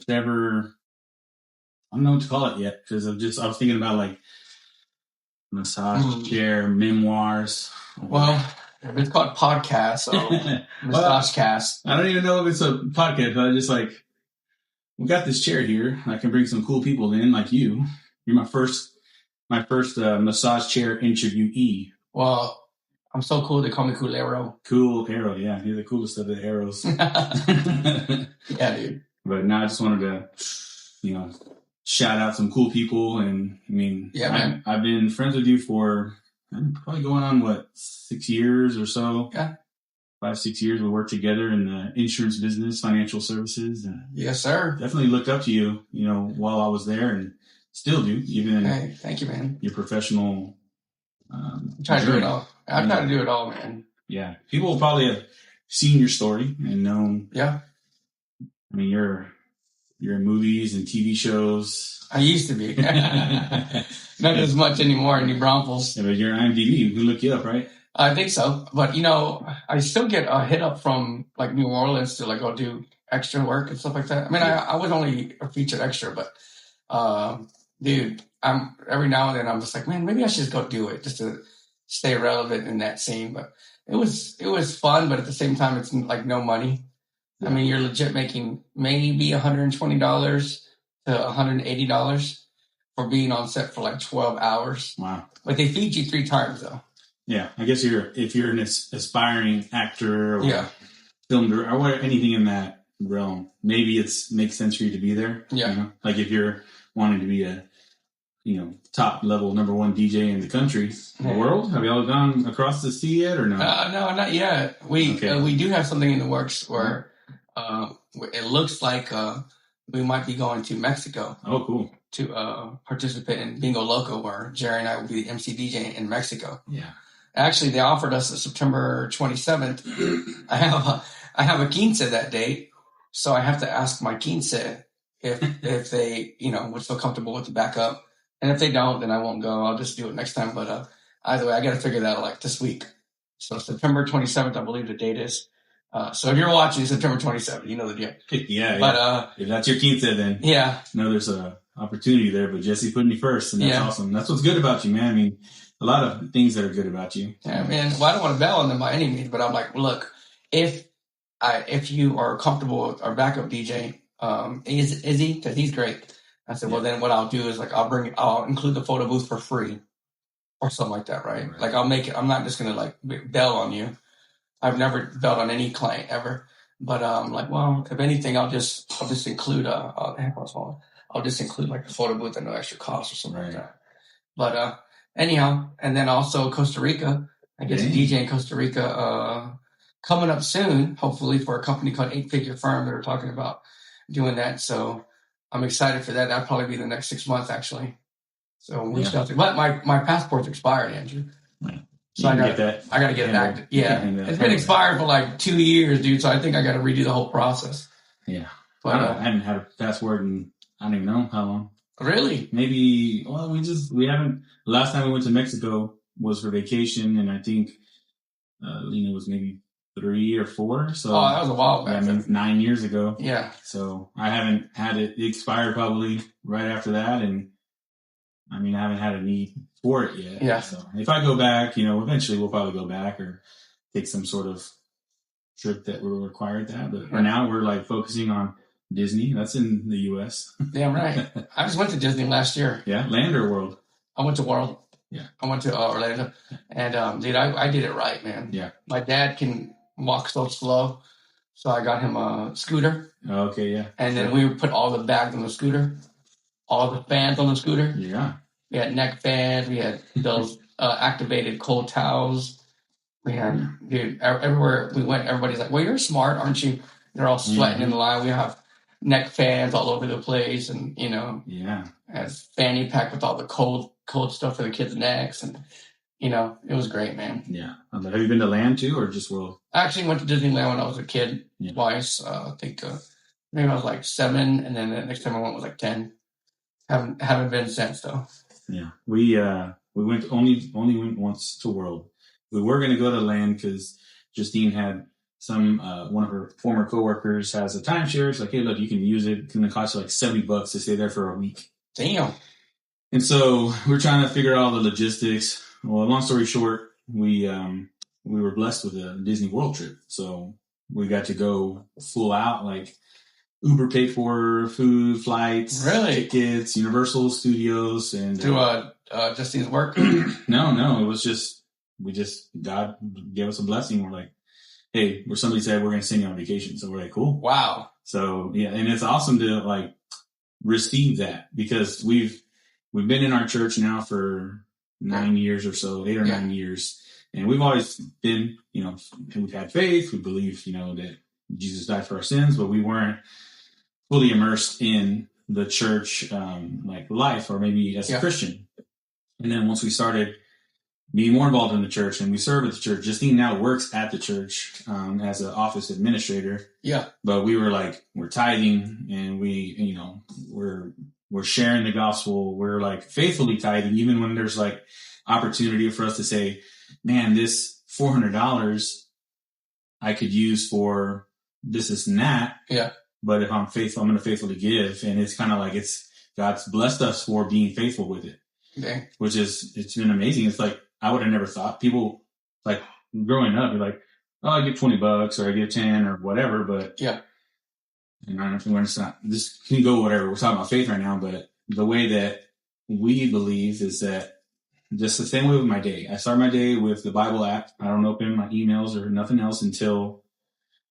ever, I don't know what to call it yet, because I was thinking about like massage chair memoirs. Well, it's called podcast, so massage cast. I don't even know if it's a podcast, but I just like, we got this chair here. I can bring some cool people in, like you. You're my first massage chair interviewee. Well, I'm so cool. They call me Cool Arrow. Cool Arrow, yeah. You're the coolest of the arrows. Yeah, dude. But now I just wanted to, shout out some cool people. And I mean, man. I've been friends with you for probably going on, 6 years or so? Yeah. 5-6 years. We worked together in the insurance business, financial services. Yes, sir. Definitely looked up to you, while I was there, and still do, even hey, thank you, man. Your professional try to do it all. I try to do it all, man. Yeah. People will probably have seen your story and known. Yeah. I mean, you're in movies and TV shows. I used to be. Not as much anymore in New Braunfels. Yeah, but you're IMDb. We look you up, right? I think so. But, I still get a hit up from, like, New Orleans to, like, go do extra work and stuff like that. I mean, I was only a featured extra, but, dude, every now and then I'm just like, man, maybe I should just go do it just to stay relevant in that scene. But it was fun, but at the same time, it's like no money. Yeah. I mean, you're legit making maybe $120 to $180 for being on set for like 12 hours. Wow. But they feed you 3 times though. Yeah. I guess if you're an aspiring actor or film director or anything in that realm, maybe makes sense for you to be there. Yeah. Like if you're wanting to be a, top level #1 DJ in the country, the world. Have y'all gone across the sea yet or no? No, not yet. We do have something in the works where it looks like we might be going to Mexico. Oh, cool. To participate in Bingo Loco, where Jerry and I will be the MC DJ in Mexico. Yeah. Actually, they offered us September 27th. I have a quince that date, so I have to ask my quince if they would feel comfortable with the backup, and if they don't, then I won't go. I'll just do it next time. But either way, I got to figure that out like this week. So September 27th, I believe the date is. So if you're watching September 27th, you know the deal. Yeah. But if that's your quince, then there's a opportunity there. But Jesse put me first, and that's awesome. That's what's good about you, man. I mean, a lot of things that are good about you. Yeah, man. Well, I don't want to bail on them by any means, but I'm like, look, if you are comfortable with our backup DJ, Izzy, because he's great. I said, well, then what I'll do is like I'll include the photo booth for free, or something like that, right? Like I'll make it. I'm not just gonna like bail on you. I've never bailed on any client ever, but like, well, if anything, I'll just include I'll just include like a photo booth at no extra cost or something like that. But anyhow, and then also Costa Rica. I get to DJ in Costa Rica coming up soon, hopefully, for a company called 8 Figure Firm that are talking about doing that. So I'm excited for that. That'll probably be the next 6 months, actually. So we're still but my passport's expired, Andrew. Right. So I got to get it back. It's been expired for like 2 years, dude. So I think I got to redo the whole process. Yeah. But I haven't had a passport in I don't even know how long. Really? Maybe. Well, we haven't. The last time we went to Mexico was for vacation, and I think Lena was maybe 3 or 4. So that was a while back. 9 years ago. Yeah. So I haven't had it. It expired probably right after that, and I mean I haven't had a need for it yet. Yeah. So if I go back, eventually we'll probably go back or take some sort of trip that will require that. But for now, we're like focusing on Disney. That's in the U.S. Damn right. I just went to Disney last year. Yeah, Land or World? I went to World. Yeah. I went to Orlando. And, dude, I did it right, man. Yeah. My dad can walk so slow, so I got him a scooter. Okay, yeah. And then we put all the bags on the scooter, all the fans on the scooter. Yeah. We had neck fans. We had those activated cold towels. We had, dude, everywhere we went, everybody's like, well, you're smart, aren't you? They're all sweating in the line. We have neck fans all over the place, and as fanny pack with all the cold stuff for the kids' necks, and it was great, man. Yeah. Have you been to Land too, or just World? I actually went to Disneyland when I was a kid twice. I think maybe I was like 7, and then the next time I went was like 10. Haven't been since though. Yeah, we went only went once to World. We were gonna go to Land because Justine had one of her former coworkers has a timeshare. It's like, hey, look, you can use it. It's going to cost you like $70 to stay there for a week. Damn. And so we're trying to figure out all the logistics. Well, long story short, we were blessed with a Disney World trip. So we got to go full out, like Uber paid for food, flights, tickets, Universal Studios, and to Justine's work. No, it was just God gave us a blessing. We're like, hey, where somebody said we're going to send you on vacation, so we're like, cool, wow. So yeah, and it's awesome to like receive that because we've been in our church now for 9 years or so, 8 or 9 years, and we've always been, we've had faith, we believe, that Jesus died for our sins, but we weren't fully immersed in the church like life or maybe as a Christian. And then once we started being more involved in the church and we serve at the church, Justine now works at the church as an office administrator. Yeah. But we were like, we're tithing and we're sharing the gospel. We're like faithfully tithing, even when there's like opportunity for us to say, man, this $400 I could use for this and that. Yeah. But if I'm faithful, I'm going to faithfully give. And it's kind of like God's blessed us for being faithful with it. Okay. It's been amazing. It's like, I would have never thought people like growing up, you're like, oh, I get $20 or I get 10 or whatever. But yeah, and I don't know if it's not, this can go whatever. We're talking about faith right now, but the way that we believe is that just the same way with my day. I start my day with the Bible app. I don't open my emails or nothing else until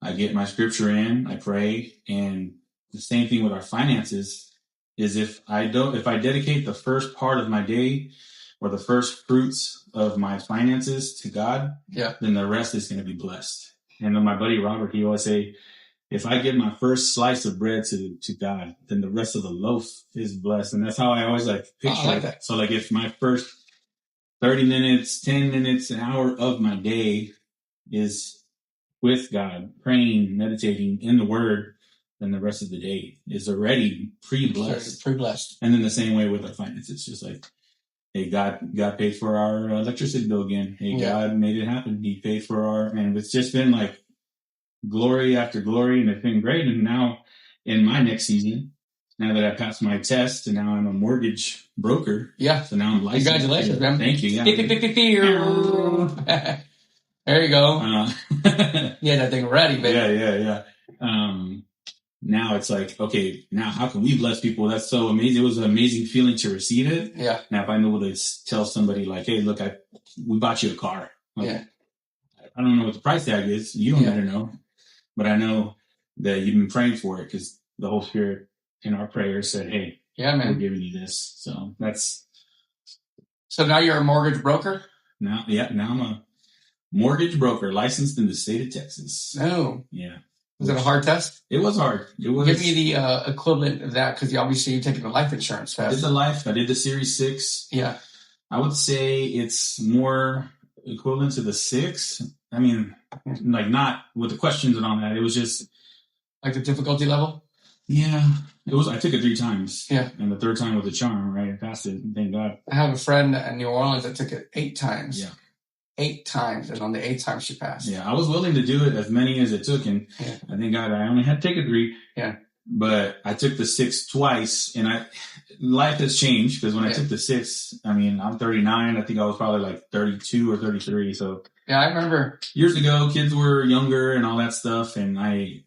I get my scripture in, I pray. And the same thing with our finances is if I dedicate the first part of my day or the first fruits of my finances to God, then the rest is going to be blessed. And then my buddy Robert, he always say, if I give my first slice of bread to God, then the rest of the loaf is blessed. And that's how I always like picture it. That. So like if my first 30 minutes, 10 minutes, an hour of my day is with God, praying, meditating in the Word, then the rest of the day is already pre-blessed. Pre-blessed. And then the same way with our finances, it's just like, hey, God paid for our electricity bill again. Hey, God made it happen. He paid for and it's just been like glory after glory, and it's been great. And now in my next season, now that I passed my test, and now I'm a mortgage broker. Yeah. So now I'm licensed. Congratulations, man. Thank you. Yeah. There you go. Yeah, that thing ready, baby. Yeah. Now it's like, okay, now how can we bless people? That's so amazing. It was an amazing feeling to receive it. Yeah. Now if I'm able to tell somebody like, hey, look, we bought you a car. Like, I don't know what the price tag is. You don't better know. But I know that you've been praying for it because the Holy Spirit in our prayers said, hey, we're giving you this. So So now you're a mortgage broker? Now I'm a mortgage broker licensed in the state of Texas. Oh. Yeah. Was it a hard test? It was hard. It was. Give me the equivalent of that because obviously you're taking the life insurance test. I did the Series 6. Yeah. I would say it's more equivalent to the 6. I mean, like not with the questions and all that. It was just like the difficulty level. Yeah, it was. I took it 3 times. Yeah, and the 3rd time was a charm. Right, I passed it. Thank God. I have a friend in New Orleans that took it 8 times. Yeah, 8 times, and on the 8th time she passed. Yeah, I was willing to do it as many as it took, and I thank God I only had to take it 3. Yeah, but I took the 6 twice, and life has changed because when I took the 6, I mean, I'm 39. I think I was probably like 32 or 33. So. Yeah, I remember. Years ago, kids were younger and all that stuff, and I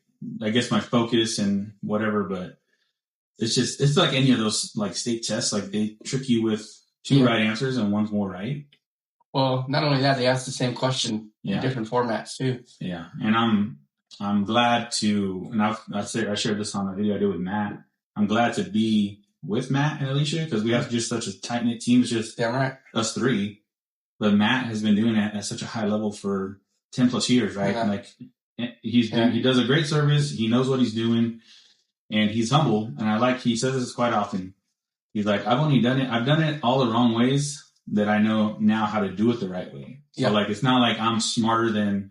guess my focus and whatever, but it's like any of those like state tests, like they trick you with 2 right answers and 1's more right. Well, not only that, they ask the same question in different formats too. Yeah, and I'm glad to, and I shared this on a video I did with Matt. I'm glad to be with Matt and Alicia because we have just such a tight knit team. It's just us 3. But Matt has been doing it at such a high level for 10 plus years, right? Yeah. Like he does a great service. He knows what he's doing, and he's humble. And he says this quite often. He's like, I've done it all the wrong ways that I know now how to do it the right way. So like, it's not like I'm smarter than,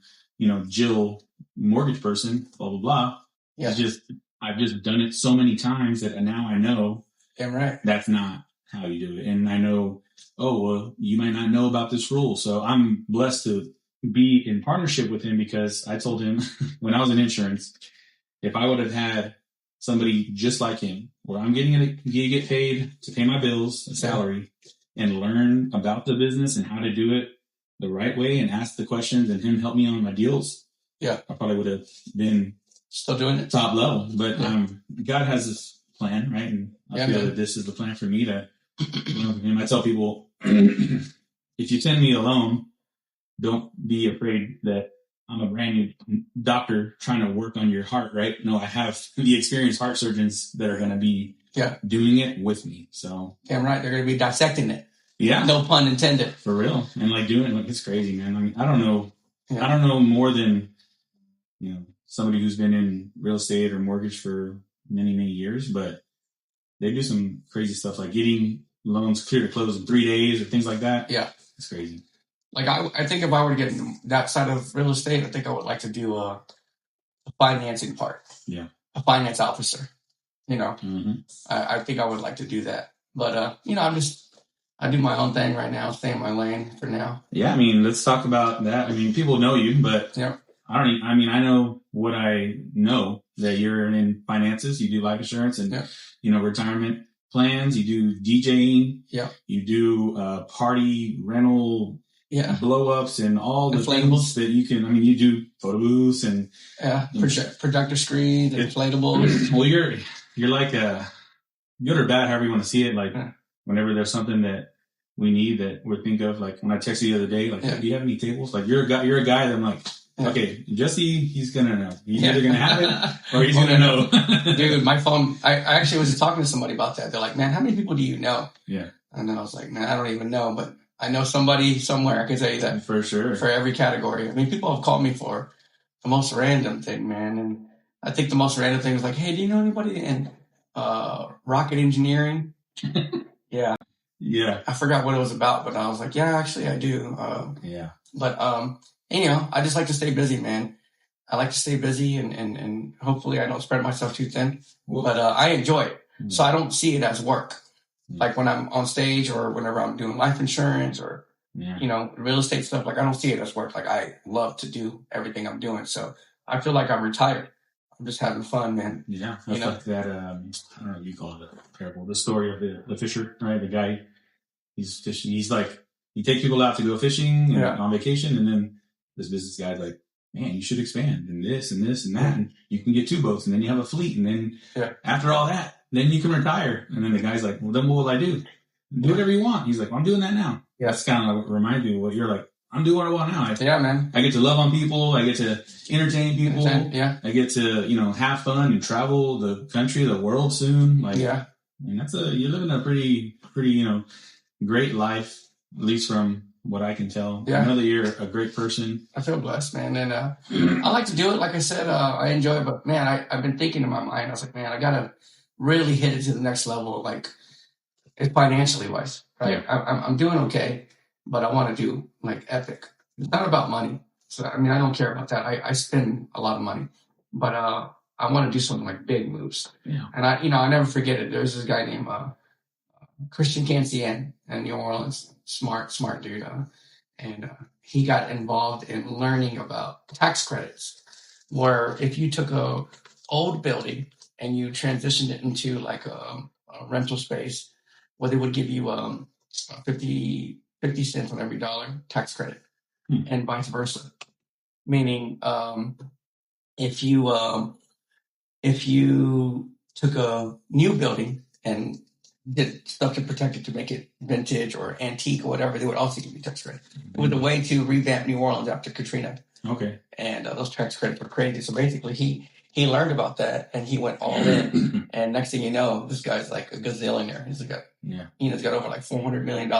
Jill mortgage person, blah, blah, blah. Yeah. It's just, I've just done it so many times that now I know that's not how you do it. And I know, oh, well, you might not know about this rule. So I'm blessed to be in partnership with him because I told him when I was in insurance, if I would have had somebody just like him, where I'm getting to get paid to pay my bills, a salary, and learn about the business and how to do it the right way and ask the questions and him help me on my deals, I probably would have been still doing it top level. But God has this plan, right? And I feel that this is the plan for me to, and I tell people, if you send me alone, don't be afraid that I'm a brand new doctor trying to work on your heart, right? No, I have the experienced heart surgeons that are going to be doing it with me. So damn right, they're going to be dissecting it. Yeah, no pun intended. For real, and like doing it, like it's crazy, man. I mean, I don't know more than somebody who's been in real estate or mortgage for many years, but they do some crazy stuff like getting loans clear to close in 3 days or things like that. Yeah, it's crazy. Like I think if I were to get that side of real estate, I think I would like to do a financing part. Yeah, a finance officer. I think I would like to do that. But I do my own thing right now, stay in my lane for now. Yeah, I mean, let's talk about that. I mean, people know you, but I know what I know, that you're in finances, you do life insurance and retirement plans, you do DJing, you do party rental. Blow ups and all the things that you can. I mean, you do photo booths and projector screens, inflatables. Well, you're like good or bad, however you want to see it. Like whenever there's something that we need that we think of, like when I texted you the other day, like, do you have any tables? Like you're a guy that I'm like, okay, Jesse, he's gonna know. He's either gonna have it or he's gonna know. Dude, my phone. I actually was talking to somebody about that. They're like, man, how many people do you know? Yeah, and then I was like, man, I don't even know, but I know somebody somewhere. I can tell you that for sure. For every category. I mean, people have called me for the most random thing, man. And I think the most random thing is like, hey, do you know anybody in rocket engineering? Yeah. I forgot what it was about, but I was like, yeah, actually I do. But I just like to stay busy, man. I like to stay busy and hopefully I don't spread myself too thin. But I enjoy it. So I don't see it as work. Like when I'm on stage or whenever I'm doing life insurance or, real estate stuff, like I don't see it as work. Like I love to do everything I'm doing. So I feel like I'm retired. I'm just having fun, man. Yeah. That's like that, I don't know what you call it, a parable. The story of the fisher, right? The guy, he's fishing. He's like, he takes people out to go fishing on vacation. And then this business guy's like, man, you should expand and this and this and that. And you can get 2 boats and then you have a fleet. And then after all that, then you can retire. And then the guy's like, well, then what will I do? Do whatever you want. He's like, well, I'm doing that now. Yeah. That's kind of like reminds me of what you're like. I'm doing what I want now. Man. I get to love on people. I get to entertain people. I get to, have fun and travel the country, the world soon. Like, and you're living a pretty, great life, at least from what I can tell. I know that you're a great person. I feel blessed, man. And I like to do it. Like I said, I enjoy it. But, man, I've been thinking in my mind. I was like, man, I got to really hit it to the next level, like financially wise, right? I'm doing okay, but I want to do like epic. It's not about money. So, I mean, I don't care about that. I spend a lot of money, but I want to do something like big moves. Yeah. And I never forget it. There's this guy named Christian Cancien in New Orleans, smart dude. And he got involved in learning about tax credits, where if you took a old building and you transitioned it into like a rental space, where they would give you 50 cents on every dollar tax credit, and vice versa. Meaning, if you took a new building and did stuff to protect it to make it vintage or antique or whatever, they would also give you tax credit. It was a way to revamp New Orleans after Katrina. Okay. And those tax credits were crazy. So basically, he learned about that and he went all in. And next thing you know, this guy's like a gazillionaire. He's got he's got over like $400 million.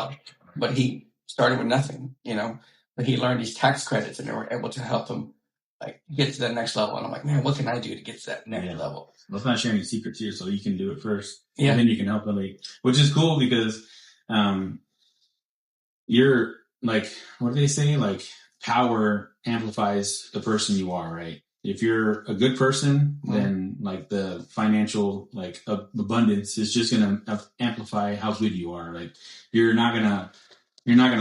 But he started with nothing, But he learned these tax credits and they were able to help him like get to the next level. And I'm like, man, what can I do to get to that next level? Let's not share any secrets here, so you can do it first. Yeah. And then you can help them, which is cool because you're like, what do they say? Like power amplifies the person you are, right? If you're a good person, then like the financial like abundance is just gonna amplify how good you are. Like you're not gonna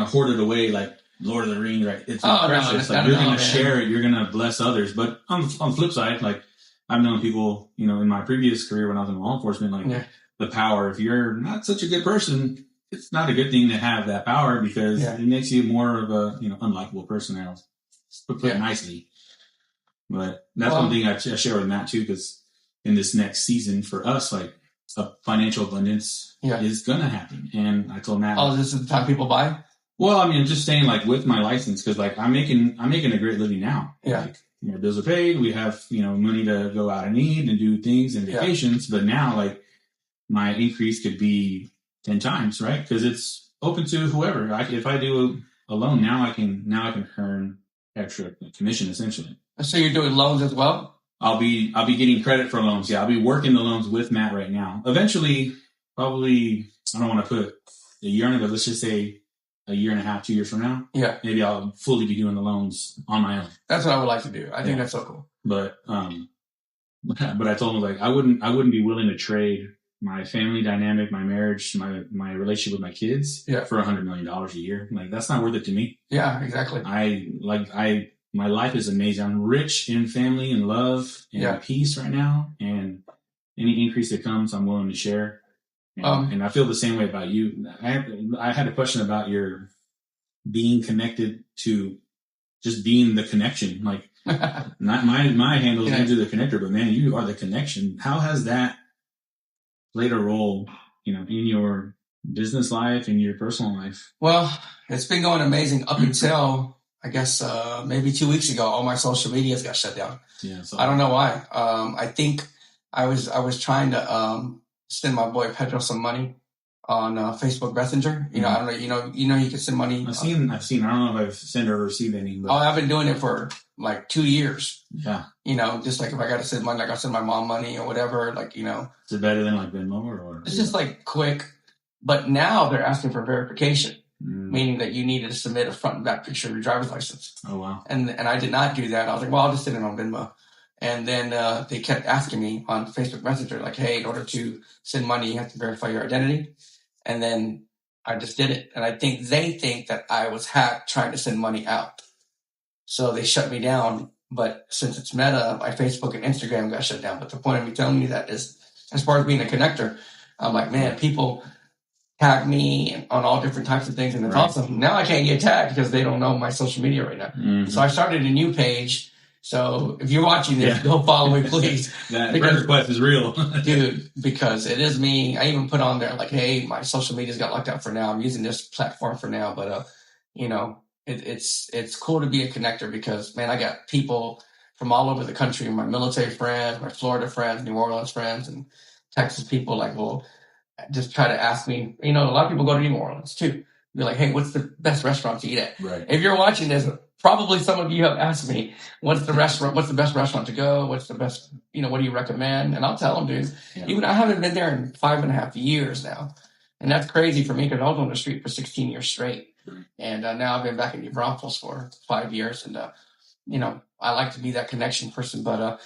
hoard it away. Like Lord of the Rings, right? It's precious. Like you're going to share it, you're going to bless others. But on the flip side, like I've known people, you know, in my previous career when I was in law enforcement, like the power. If you're not such a good person, it's not a good thing to have that power because it makes you more of a, you know, unlikable person. I'll put it nicely. But that's one thing I share with Matt too, because in this next season for us, like a financial abundance is going to happen. And I told Matt, this is the time people buy. Well, I mean, I'm just saying, like with my license, because like I'm making a great living now. Yeah, like, you know, bills are paid. We have, you know, money to go out and eat and do things and vacations. But now, like my increase could be 10 times, right? Because it's open to whoever. If I do a loan now, I can earn extra commission essentially. So you're doing loans as well? I'll be getting credit for loans. Yeah, I'll be working the loans with Matt right now. Eventually, probably I don't want to put a year on it, but let's just say a year and a half, 2 years from now. Yeah, maybe I'll fully be doing the loans on my own. That's what I would like to do. I think that's so cool. But I told him like I wouldn't be willing to trade my family dynamic, my marriage, my relationship with my kids for $100 million a year. Like that's not worth it to me. Yeah, exactly. My life is amazing. I'm rich in family and love and peace right now. And any increase that comes, I'm willing to share. And I feel the same way about you. I had a question about your being connected to just being the connection. Like not my handle is into the connector, but man, you are the connection. How has that played a role, you know, in your business life and your personal life? Well, it's been going amazing up until I guess maybe 2 weeks ago. All my social medias got shut down. Yeah, so I don't know why. I think I was trying to send my boy Pedro some money on Facebook Messenger. You know, I don't know. You know, you can send money. I've seen. I don't know if I've sent or received any. But... I've been doing it for like 2 years. Yeah. You know, just like if I got to send money, like I send my mom money or whatever. Like, you know, is it better than like Venmo or? It's just like quick. But now they're asking for verification, meaning that you needed to submit a front and back picture of your driver's license. Oh wow. And I did not do that. I was like, well, I'll just send it on Venmo. And then they kept asking me on Facebook Messenger, like, hey, in order to send money, you have to verify your identity. And then I just did it. And I think they think that I was hacked trying to send money out. So they shut me down. But since it's Meta, my Facebook and Instagram got shut down. But the point of me telling you that is, as far as being a connector, I'm like, man, people tag me on all different types of things. And it's awesome. Now I can't get tagged because they don't know my social media right now. Mm-hmm. So I started a new page. So if you're watching this, go follow me, please. That request is real. Dude, because it is me. I even put on there like, hey, my social media's got locked out for now. I'm using this platform for now. But, you know, it's cool to be a connector because, man, I got people from all over the country, my military friends, my Florida friends, New Orleans friends, and Texas people like, well, just try to ask me. You know, a lot of people go to New Orleans too. Be like, hey, what's the best restaurant to eat at? Right. If you're watching this, probably some of you have asked me, what's the best restaurant to go? What's the best, you know, what do you recommend? And I'll tell them, dude, even I haven't been there in 5.5 years now. And that's crazy for me because I was on the street for 16 years straight. And now I've been back in New Braunfels for 5 years. And, you know, I like to be that connection person, but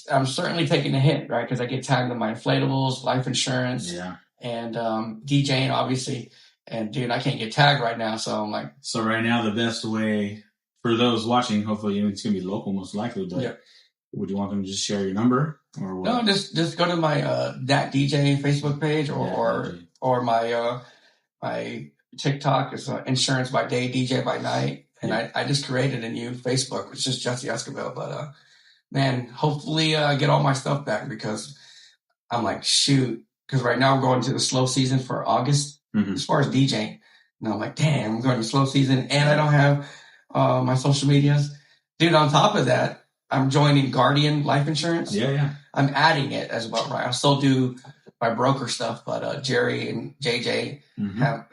I'm certainly taking a hit, right? Because I get tagged on my inflatables, life insurance, and DJing, obviously. And, dude, I can't get tagged right now. So I'm like. So right now, the best way for those watching, hopefully it's going to be local most likely, but would you want them to just share your number? Or what? No, just go to my that DJ Facebook page or my TikTok is Insurance by Day, DJ by Night. And I just created a new Facebook. It's just Jesse Esquivel. But, man, hopefully I get all my stuff back because I'm like, shoot. Because right now I'm going to the slow season for August as far as DJing. And I'm like, damn, I'm going to slow season and I don't have my social medias. Dude, on top of that, I'm joining Guardian Life Insurance. Yeah. I'm adding it as well, right? I'll still do my broker stuff, but Jerry and JJ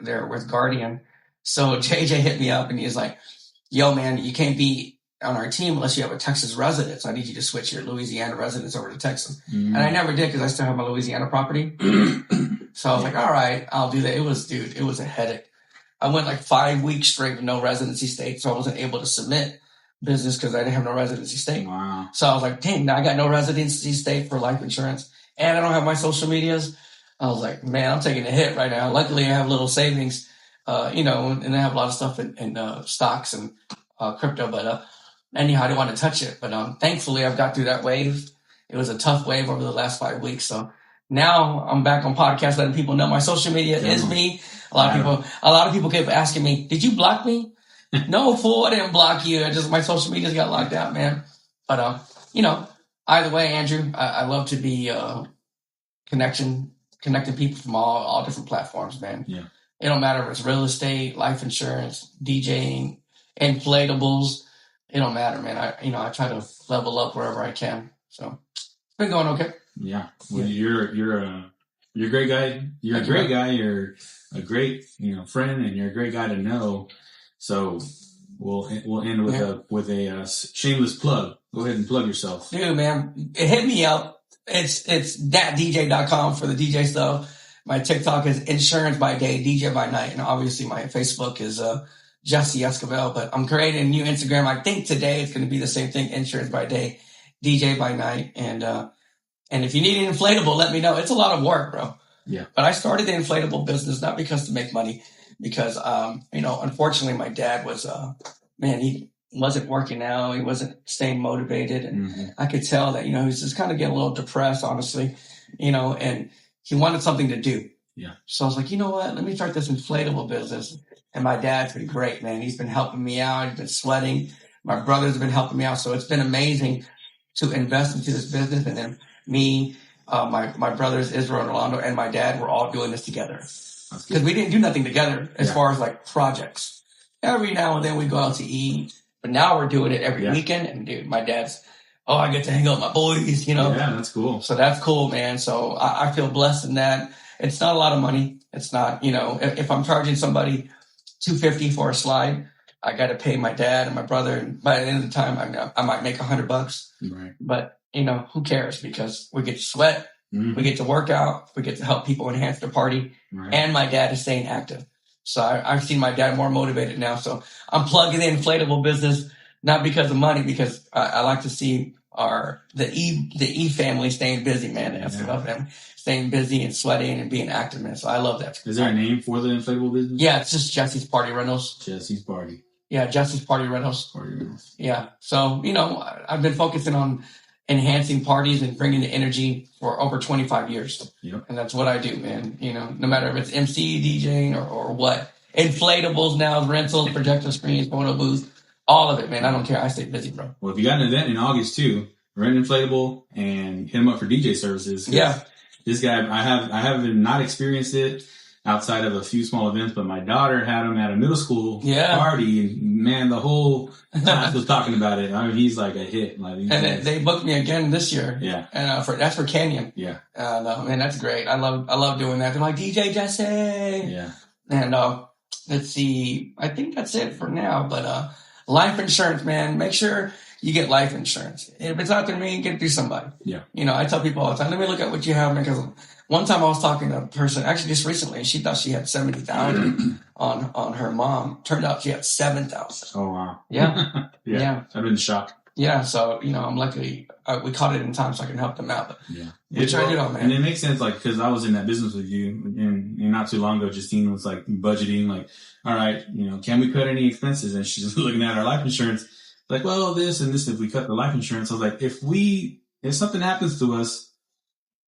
they're with Guardian. So JJ hit me up and he's like, yo, man, you can't be on our team unless you have a Texas residence. I need you to switch your Louisiana residence over to Texas. And I never did because I still have my Louisiana property. So I was like, all right, I'll do that. It was a headache. I went like 5 weeks straight with no residency state. So I wasn't able to submit business because I didn't have no residency state. Wow. So I was like, dang, now I got no residency state for life insurance and I don't have my social medias. I was like, man, I'm taking a hit right now. Luckily I have little savings and they have a lot of stuff in stocks and crypto, but anyhow, I didn't want to touch it. But thankfully, I've got through that wave. It was a tough wave over the last 5 weeks. So now I'm back on podcast, letting people know my social media is me. A lot of people kept asking me, "Did you block me?" No, fool, I didn't block you. My social media's got locked out, man. But either way, Andrew, I love to be connecting people from all different platforms, man. Yeah. It don't matter if it's real estate, life insurance, DJing, inflatables. It don't matter, man. I try to level up wherever I can. So it's been going okay. Yeah. Well, you're a great guy. You're a great guy. You're a great, friend, and you're a great guy to know. So we'll end with a shameless plug. Go ahead and plug yourself. Dude, man, hit me up. It's thatdj.com for the DJ stuff. My TikTok is Insurance by Day, DJ by Night, and obviously my Facebook is Jesse Esquivel. But I'm creating a new Instagram. I think today it's going to be the same thing: Insurance by Day, DJ by Night. And if you need an inflatable, let me know. It's a lot of work, bro. Yeah. But I started the inflatable business not because to make money, because unfortunately my dad was he wasn't working out. He wasn't staying motivated, and I could tell that he was just kind of getting a little depressed, honestly, and he wanted something to do. Yeah. So I was like, you know what? Let me start this inflatable business. And my dad's been great, man. He's been helping me out. He's been sweating. My brothers have been helping me out. So it's been amazing to invest into this business. And then me, my brothers, Israel and Orlando, and my dad, we're all doing this together. Because we didn't do nothing together as far as like projects. Every now and then we go out to eat. But now we're doing it every weekend. And dude, my dad's, I get to hang out with my boys, Yeah, that's cool. So that's cool, man. So I feel blessed in that. It's not a lot of money. It's not, if I'm charging somebody $250 for a slide, I got to pay my dad and my brother. And by the end of the time, I might make $100. Right. But, who cares? Because we get to sweat. We get to work out. We get to help people enhance their party. Right. And my dad is staying active. So I've seen my dad more motivated now. So I'm plugging the inflatable business, not because of money, because I like to see the E family staying busy, man. That's what I love, staying busy and sweating and being active, man. So I love that. Is there a name for the inflatable business? Yeah, it's just Jesse's Party Rentals. Jesse's Party. Yeah, Jesse's Party Rentals. Party Rentals. Yeah. So, I've been focusing on enhancing parties and bringing the energy for over 25 years. Yep. And that's what I do, man. No matter if it's MC, DJing, or what. Inflatables now, rentals, projector screens, photo booths, all of it, man. I don't care. I stay busy, bro. Well, if you got an event in August too, rent an inflatable and hit him up for DJ services. Yeah. This guy, I have not experienced it outside of a few small events, but my daughter had him at a middle school party, and man, the whole class was talking about it. I mean, he's like a hit. And they booked me again this year. Yeah. And that's for Canyon. Yeah. Man, that's great. I love doing that. They're like, DJ Jesse. Yeah. And let's see. I think that's it for now. But life insurance, man. Make sure you get life insurance. If it's not through me, get it through somebody. Yeah. I tell people all the time, let me look at what you have, because one time I was talking to a person, actually just recently, and she thought she had 70,000 on her mom. Turned out she had 7,000. Oh wow. Yeah. Yeah. I've been shocked. Yeah. So I'm lucky we caught it in time so I can help them out. But yeah, which I do, man. And it makes sense, like, because I was in that business with you, and not too long ago, Justine was like budgeting, like, all right, can we cut any expenses? And she's looking at our life insurance, like, well, this and this. If we cut the life insurance, I was like, if something happens to us,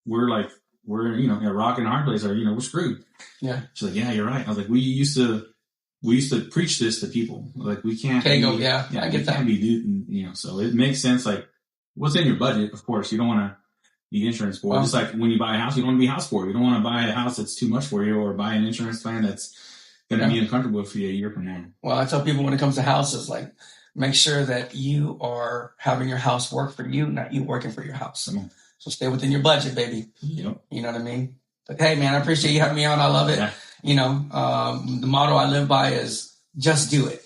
we're at a rock and a hard place, or we're screwed. Yeah. She's like, yeah, you're right. I was like, we used to preach this to people, like, we can't. I get that. Can't be, so it makes sense. Like, what's in your budget? Of course, you don't want to be insurance poor. Just like when you buy a house, you don't want to be house poor. You don't want to buy a house that's too much for you, or buy an insurance plan that's going to be uncomfortable for you a year from now. Well, I tell people when it comes to houses, like, make sure that you are having your house work for you, not you working for your house. So stay within your budget, baby. Yep. You know what I mean? But hey, man, I appreciate you having me on. I love it. Yeah. The motto I live by is just do it.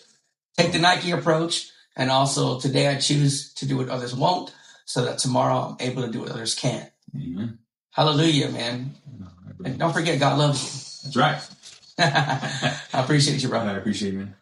Take the Nike approach. And also today I choose to do what others won't, so that tomorrow I'm able to do what others can't. Amen. Hallelujah, man. And don't forget, God loves you. That's right. I appreciate you, bro. I appreciate you, man.